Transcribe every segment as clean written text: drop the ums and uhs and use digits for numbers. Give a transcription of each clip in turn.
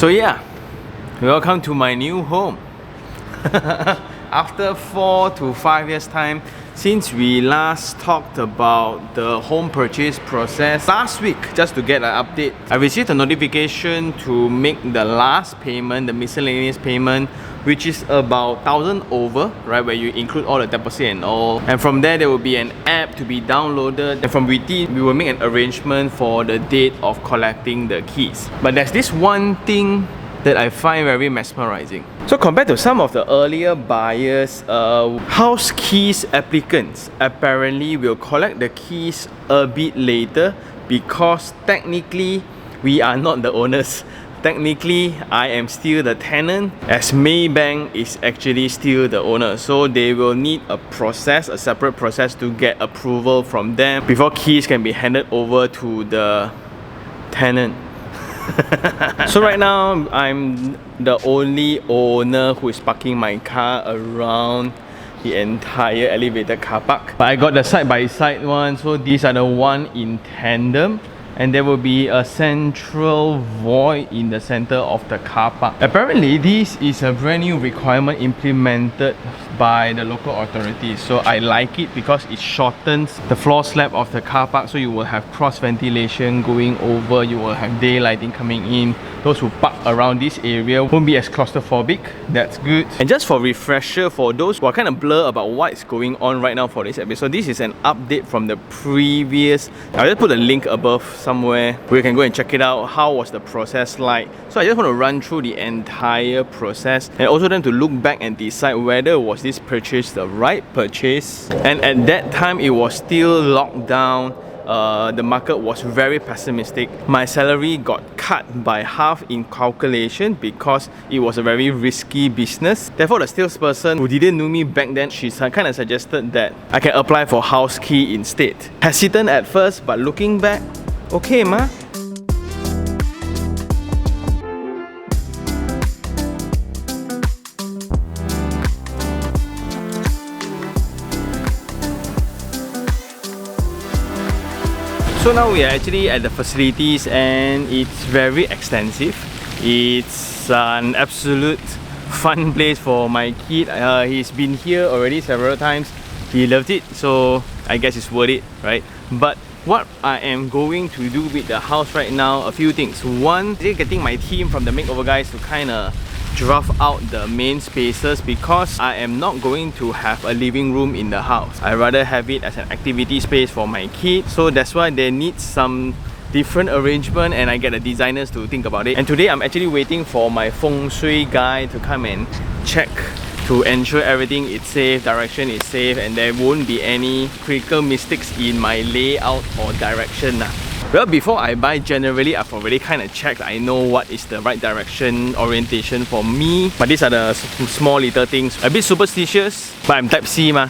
So yeah, welcome to my new home. After 4 to 5 years time since we last talked about the home purchase process last week, just to get an update, I received a notification to make the last payment, the miscellaneous payment, which is about 1,000 over, right, where you include all the deposit and all. And from there will be an app to be downloaded, and from within we will make an arrangement for the date of collecting the keys. But there's this one thing that I find very mesmerizing. So compared to some of the earlier buyers, house keys applicants apparently will collect the keys a bit later because technically we are not the owners. Technically, I am still the tenant, as Maybank is actually still the owner. So they will need a process, a separate process to get approval from them before keys can be handed over to the tenant. So right now, I'm the only owner who is parking my car around the entire elevated car park. But I got the side-by-side one, so these are the one in tandem. And there will be a central void in the center of the car park. Apparently, this is a brand new requirement implemented by the local authorities. So I like it because it shortens the floor slab of the car park, so you will have cross ventilation going over, you will have daylighting coming in. Those who park around this area won't be as claustrophobic. That's good. And just for refresher, for those who are kind of blur about what's going on right now for this episode, this is an update from the previous. I'll just put a link above somewhere where you can go and check it out. How was the process like? So I just want to run through the entire process and also then to look back and decide whether was this purchase the right purchase. And at that time it was still locked down. The market was very pessimistic. My salary got cut by half in calculation because it was a very risky business. Therefore, the salesperson who didn't know me back then, she kind of suggested that I can apply for Houzkey instead. Hesitant at first, but looking back, okay ma. So now we are actually at the facilities and it's very extensive. It's an absolute fun place for my kid. He's been here already several times. He loved it, so I guess it's worth it, right? But what I am going to do with the house right now, a few things. One, getting my team from the makeover guys to kind of draft out the main spaces because I am not going to have a living room in the house. I rather have it as an activity space for my kids. So that's why they need some different arrangement and I get the designers to think about it. And today I'm actually waiting for my feng shui guy to come and check to ensure everything is safe, direction is safe, and there won't be any critical mistakes in my layout or direction. Well, before I buy, generally I've already kind of checked. I know what is the right direction, orientation for me. But these are the small little things. A bit superstitious, but I'm type C ma.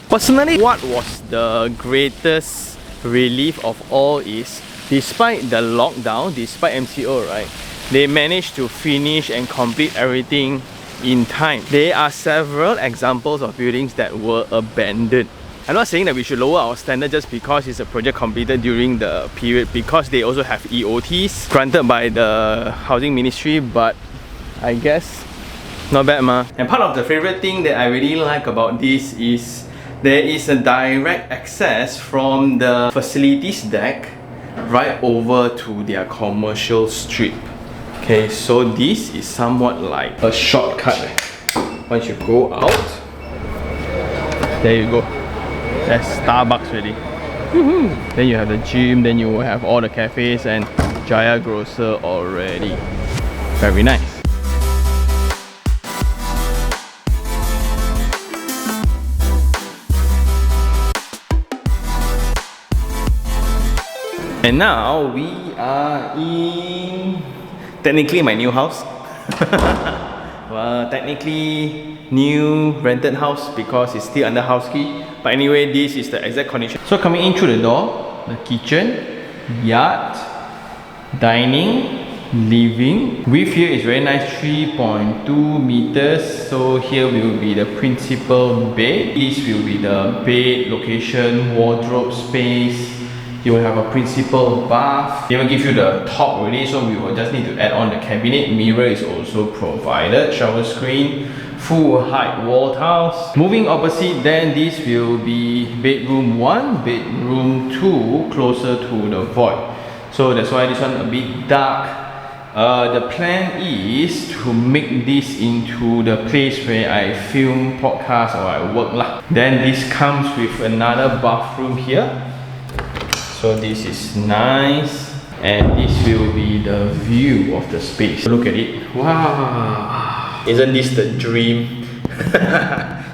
Personally, what was the greatest relief of all is, despite the lockdown, despite MCO, right, they managed to finish and complete everything in time. There are several examples of buildings that were abandoned. I'm not saying that we should lower our standard just because it's a project completed during the period, because they also have EOTs granted by the Housing Ministry, but I guess not bad ma. And part of the favorite thing that I really like about this is there is a direct access from the facilities deck right over to their commercial strip. Okay, so this is somewhat like a shortcut. Once you go out, there you go. That's Starbucks already. Then you have the gym, then you will have all the cafes and Jaya Grocer already. Very nice. And now we are in technically my new house. Well, technically new rented house because it's still under Houzkey. But anyway, this is the exact condition. So coming in through the door, the kitchen, yard, dining, living. Width here is very nice, 3.2 meters. So here will be the principal bed. This will be the bed location, wardrobe space, You will have a principal bath. They will give you the top already, so we will just need to add on the cabinet. Mirror is also provided. Shower screen, full height wall tiles. Moving opposite, then this will be bedroom 1, bedroom 2, closer to the void. So that's why this one a bit dark. The plan is to make this into the place where I film podcast or I work lah. Then this comes with another bathroom here. So this is nice, and this will be the view of the space. Look at it. Wow! Isn't this the dream?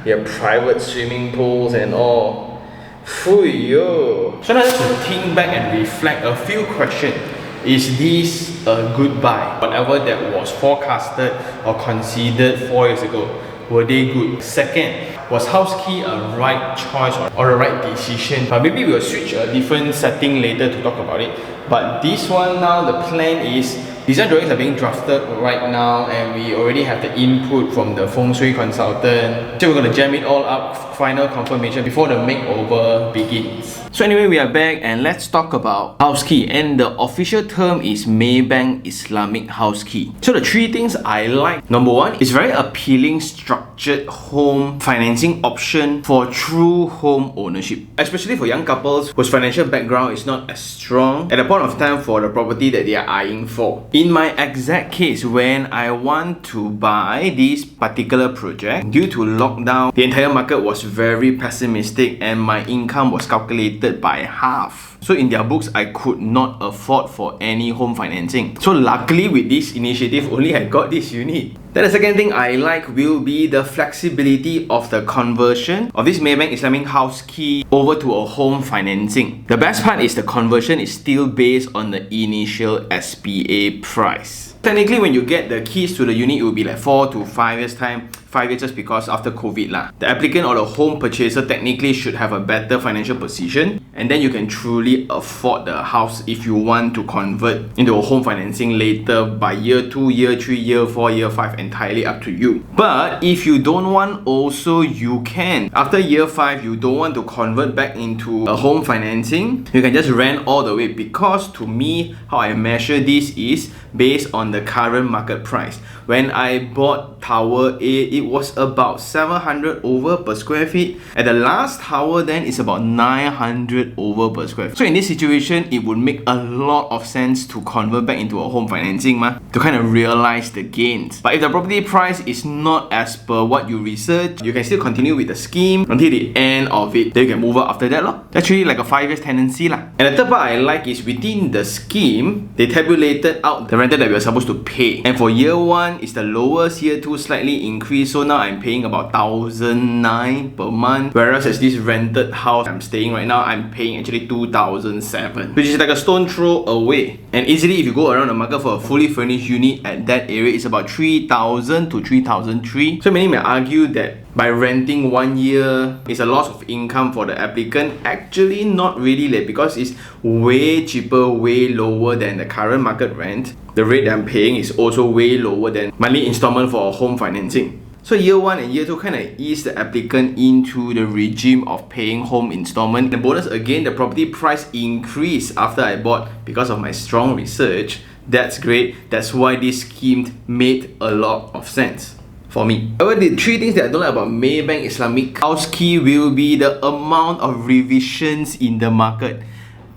Your private swimming pools and all. Fuyo! So now just to think back and reflect a few questions. Is this a good buy? Whatever that was forecasted or considered 4 years ago, were they good? Second, was Houzkey a right choice or a right decision? Maybe we'll switch a different setting later to talk about it. But this one now, the plan is design drawings are being drafted right now, and we already have the input from the feng shui consultant. So we're going to jam it all up, final confirmation before the makeover begins. So anyway, we are back and let's talk about Houzkey, and the official term is Maybank Islamic Houzkey. So the 3 things I like. Number 1, it's very appealing structured home financing option for true home ownership, especially for young couples whose financial background is not as strong at the point of time for the property that they are eyeing for. In my exact case, when I want to buy this particular project, due to lockdown, the entire market was very pessimistic and my income was calculated by half. So in their books, I could not afford for any home financing. So luckily with this initiative, only I got this unit. Then the second thing I like will be the flexibility of the conversion of this Maybank Islamic Houzkey over to a home financing. The best part is the conversion is still based on the initial SPA price. Technically, when you get the keys to the unit, it will be like 4 to 5 years time. 5 years just because after COVID lah. The applicant or the home purchaser technically should have a better financial position, and then you can truly afford the house if you want to convert into a home financing later by year 2, year 3, year 4, year 5, entirely up to you. But if you don't want, also you can. After year 5, you don't want to convert back into a home financing, you can just rent all the way, because to me, how I measure this is based on the current market price. When I bought Tower A, it was about 700 over per square feet. At the last tower then, it's about 900 over per square feet. So in this situation, it would make a lot of sense to convert back into a home financing to kind of realize the gains. But if the property price is not as per what you research, you can still continue with the scheme until the end of it. Then you can move out after that lor. That's really like a 5 years tenancy lah. And the third part I like is within the scheme, they tabulated out the rental that we are supposed to pay. And for year 1, it's the lowest, year 2 slightly increased. So now I'm paying about 1,009 per month, whereas as this rented house I'm staying right now, I'm paying actually 2,007, which is like a stone throw away. And easily, if you go around the market for a fully furnished unit at that area, it's about 3,000 to 3,003. So many may argue that by renting 1 year is a loss of income for the applicant. Actually not really, because it's way cheaper, way lower than the current market rent. The rate that I'm paying is also way lower than monthly installment for a home financing. So year 1 and year 2 kind of ease the applicant into the regime of paying home installment. The bonus again, the property price increased after I bought because of my strong research. That's great. That's why this scheme made a lot of sense for me. However, the 3 things that I don't like about Maybank Islamic Houzkey will be the amount of revisions in the market.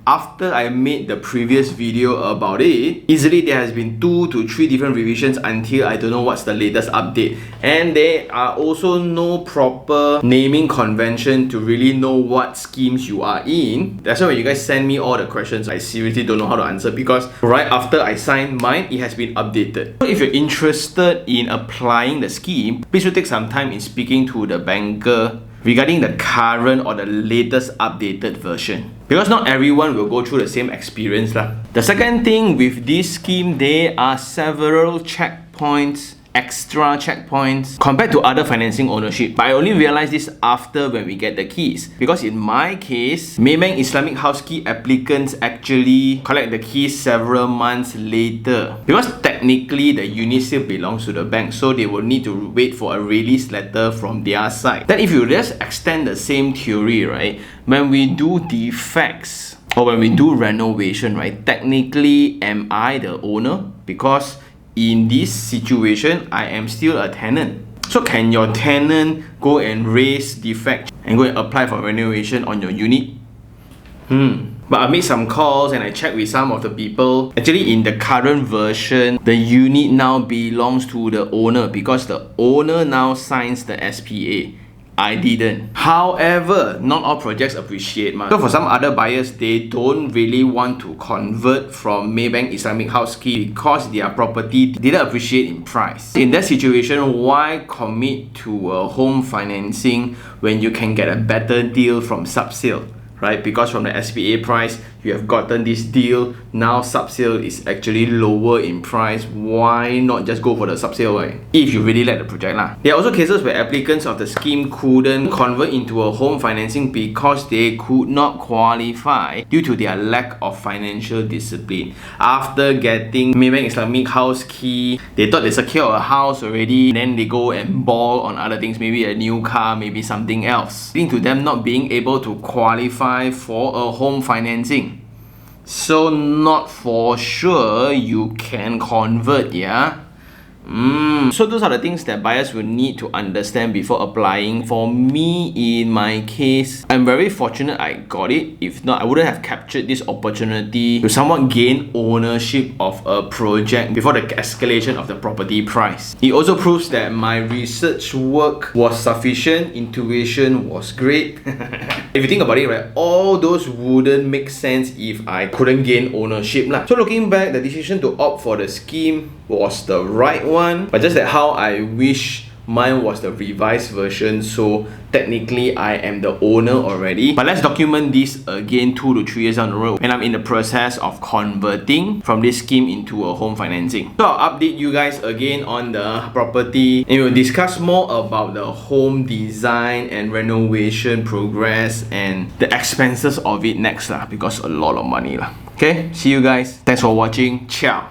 After I made the previous video about it, easily there has been 2 to 3 different revisions until I don't know what's the latest update. And there are also no proper naming convention to really know what schemes you are in. That's why when you guys send me all the questions, I seriously don't know how to answer, because right after I signed mine, it has been updated. So if you're interested in applying the scheme, please do take some time in speaking to the banker regarding the current or the latest updated version, because not everyone will go through the same experience lah. The second thing with this scheme, there are several checkpoints, extra checkpoints compared to other financing ownership. But I only realized this after when we get the keys, because in my case, Maybank Islamic Houzkey applicants actually collect the keys several months later, because technically the unit still belongs to the bank, so they will need to wait for a release letter from their side. Then if you just extend the same theory, right, when we do defects or when we do renovation, right, technically am I the owner? Because in this situation, I am still a tenant. So can your tenant go and raise defect and go and apply for renovation on your unit? But I made some calls and I checked with some of the people. Actually, in the current version, the unit now belongs to the owner because the owner now signs the SPA. I didn't. However, not all projects appreciate. So for some other buyers, they don't really want to convert from Maybank Islamic Houzkey because their property didn't appreciate in price. In that situation, why commit to a home financing when you can get a better deal from sub-sale? Right? Because from the SPA price, you have gotten this deal. Now sub-sale is actually lower in price. Why not just go for the sub-sale, right? If you really like the project lah. There are also cases where applicants of the scheme couldn't convert into a home financing because they could not qualify due to their lack of financial discipline. After getting Maybank Islamic Houzkey, they thought they secured a house already, and then they go and ball on other things, maybe a new car, maybe something else, leading to them not being able to qualify for a home financing. So not for sure you can convert, yeah? So those are the things that buyers will need to understand before applying. For me, in my case, I'm very fortunate I got it. If not, I wouldn't have captured this opportunity to somewhat gain ownership of a project before the escalation of the property price. It also proves that my research work was sufficient, intuition was great. If you think about it, right, all those wouldn't make sense if I couldn't gain ownership lah. So looking back, the decision to opt for the scheme was the right one, but just that how I wish mine was the revised version, so technically I am the owner already. But let's document this again 2 to 3 years down the road when I'm in the process of converting from this scheme into a home financing. So I'll update you guys again on the property and we'll discuss more about the home design and renovation progress and the expenses of it next lah, because a lot of money lah. Okay, see you guys. Thanks for watching. Ciao.